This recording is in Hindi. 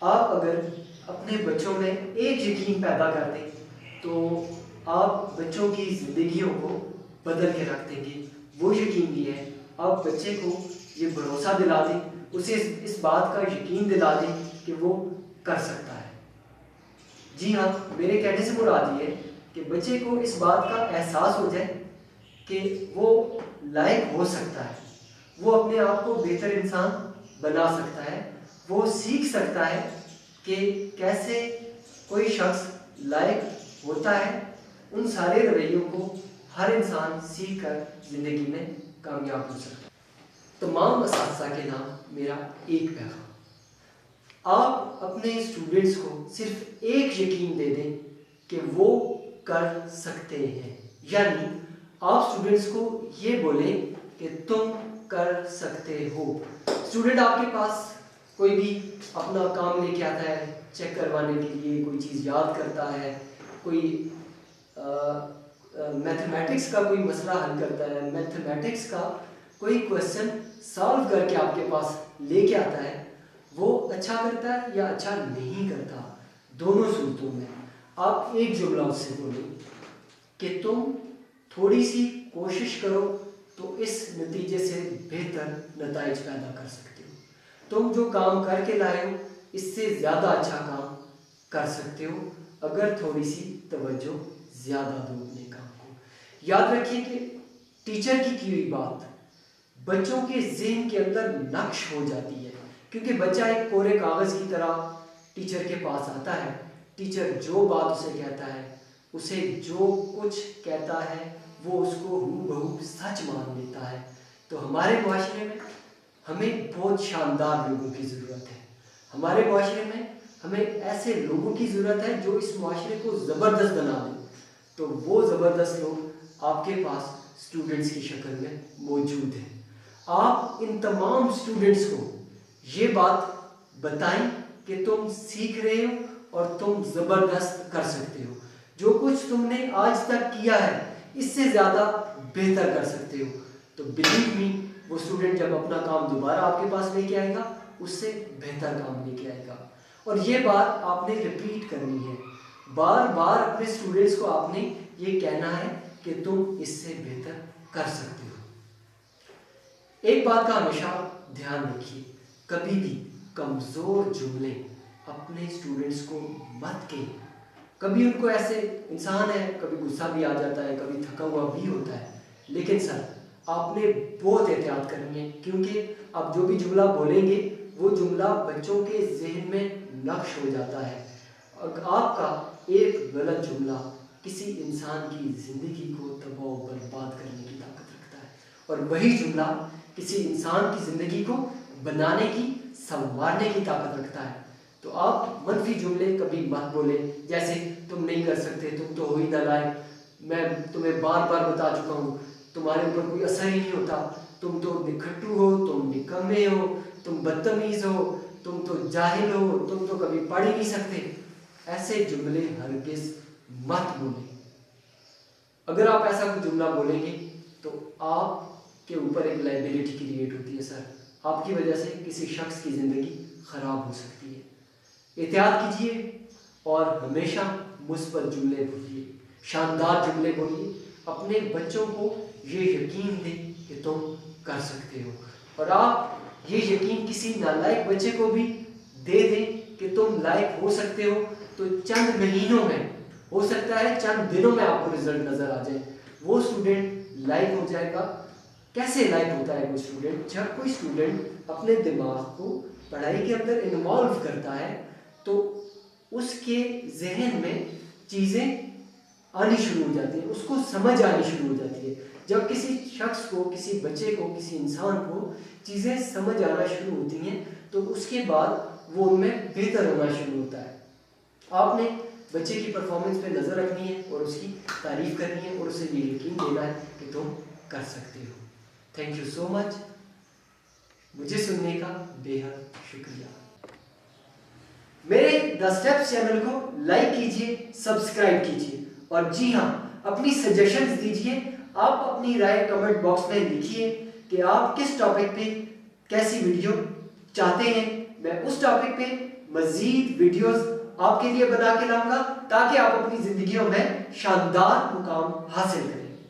आप अगर अपने बच्चों में एक यकीन पैदा कर दें तो आप बच्चों की ज़िंदगियों को बदल के रख देंगे। वो यकीन ये है, आप बच्चे को ये भरोसा दिला दें, उसे इस बात का यकीन दिला दें कि वो कर सकता है। जी हाँ, मेरे कहने से मुराद ये है कि बच्चे को इस बात का एहसास हो जाए कि वो लायक हो सकता है, वो अपने आप को बेहतर इंसान बना सकता है, वो सीख सकता है कि कैसे कोई शख्स लायक होता है। उन सारे रवैयों को हर इंसान सीख कर ज़िंदगी में कामयाब हो सकता है। तमाम असातिज़ा के नाम मेरा एक पैगाम, आप अपने स्टूडेंट्स को सिर्फ एक यकीन दे दें कि वो कर सकते हैं। यानी आप स्टूडेंट्स को ये बोलें कि तुम कर सकते हो। स्टूडेंट आपके पास कोई भी अपना काम लेके आता है, चेक करवाने के लिए कोई चीज़ याद करता है, कोई मैथमेटिक्स का कोई मसला हल करता है, मैथमेटिक्स का कोई क्वेश्चन सॉल्व करके आपके पास लेके आता है, वो अच्छा करता है या अच्छा नहीं करता, दोनों सूरतों में आप एक जुमला उससे बोलो कि तुम थोड़ी सी कोशिश करो तो इस नतीजे से बेहतर नताइज पैदा कर सकते हो। तुम जो काम करके लाए हो इससे ज़्यादा अच्छा काम कर सकते हो अगर थोड़ी सी तवज्जो ज़्यादा दो अपने काम को। याद रखिए कि टीचर की हुई बात बच्चों के ज़हन के अंदर नक्श हो जाती है, क्योंकि बच्चा एक कोरे कागज़ की तरह टीचर के पास आता है। टीचर जो बात उसे कहता है, उसे जो कुछ कहता है वो उसको हूबहू सच मान लेता है। तो हमारे माशरे में हमें बहुत शानदार लोगों की ज़रूरत है। हमारे माशरे में हमें ऐसे लोगों की ज़रूरत है जो इस माशरे को ज़बरदस्त बना दें। तो वो ज़बरदस्त लोग आपके पास स्टूडेंट्स की शक्ल में मौजूद हैं। आप इन तमाम स्टूडेंट्स को ये बात बताएं कि तुम सीख रहे हो और तुम ज़बरदस्त कर सकते हो। जो कुछ तुमने आज तक किया है इससे ज़्यादा बेहतर कर सकते हो। तो बिलीव मी, वो स्टूडेंट जब अपना काम दोबारा आपके पास लेके आएगा उससे बेहतर काम लेके आएगा। और ये बात आपने रिपीट करनी है, बार बार अपने स्टूडेंट्स को आपने ये कहना है कि तुम इससे बेहतर कर सकते हो। एक बात का हमेशा ध्यान रखिए, कभी भी कमज़ोर जुमले अपने स्टूडेंट्स को मत कहें। कभी उनको ऐसे इंसान है, कभी गुस्सा भी आ जाता है, कभी थका हुआ भी होता है, लेकिन सर आपने बहुत एहतियात करनी है, क्योंकि आप जो भी जुमला बोलेंगे वो जुमला बच्चों के जहन में नक्श हो जाता है। और आपका एक गलत जुमला किसी इंसान की ज़िंदगी को तबाह बर्बाद करने की ताकत रखता है, और वही जुमला किसी इंसान की ज़िंदगी को बनाने की, संवारने की ताकत रखता है। तो आप मनफी जुमले कभी मत बोले, जैसे तुम नहीं कर सकते, तुम तो हो ही नालायक, मैं तुम्हें बार बार बता चुका हूँ, तुम्हारे ऊपर कोई असर ही नहीं होता, तुम तो निखट्टू हो, तुम निकम्मे हो, तुम बदतमीज़ हो, तुम तो जाहिल हो, तुम तो कभी पढ़ ही नहीं सकते। ऐसे जुमले हरगिज़ मत बोलें। अगर आप ऐसा कोई जुमला बोलेंगे तो आपके ऊपर एक लाइबिलिटी क्रिएट होती है सर, आपकी वजह से किसी शख्स की ज़िंदगी ख़राब हो सकती है। एहतियात कीजिए और हमेशा मुस्बत जुमले बोलिए, शानदार जुमले बोलिए। अपने बच्चों को ये यकीन दें कि तुम कर सकते हो, और आप ये यकीन किसी नालायक बच्चे को भी दे दें कि तुम लायक हो सकते हो, तो चंद महीनों में, हो सकता है चंद दिनों में आपको रिजल्ट नज़र आ जाए, वो स्टूडेंट लायक हो जाएगा। कैसे लायक होता है वो स्टूडेंट? जब कोई स्टूडेंट अपने दिमाग को पढ़ाई के अंदर इन्वॉल्व करता है तो उसके जहन में चीज़ें आनी शुरू हो जाती है, उसको समझ आनी शुरू हो जाती है। जब किसी शख्स को, किसी बच्चे को, किसी इंसान को चीज़ें समझ आना शुरू होती हैं तो उसके बाद वो उनमें बेहतर होना शुरू होता है। आपने बच्चे की परफॉर्मेंस पे नज़र रखनी है और उसकी तारीफ़ करनी है और उसे ये यकीन देना है कि तुम कर सकते हो। थैंक यू सो मच, मुझे सुनने का बेहद शुक्रिया। मेरे द स्टेप्स चैनल को लाइक कीजिए, सब्सक्राइब कीजिए, और जी हाँ, अपनी सजेशंस दीजिए। आप अपनी राय कमेंट बॉक्स में लिखिए कि आप किस टॉपिक पे कैसी वीडियो चाहते हैं। मैं उस टॉपिक पे मजीद वीडियोस आपके लिए बना के लाऊंगा ताकि आप अपनी जिंदगियों में शानदार मुकाम हासिल करें।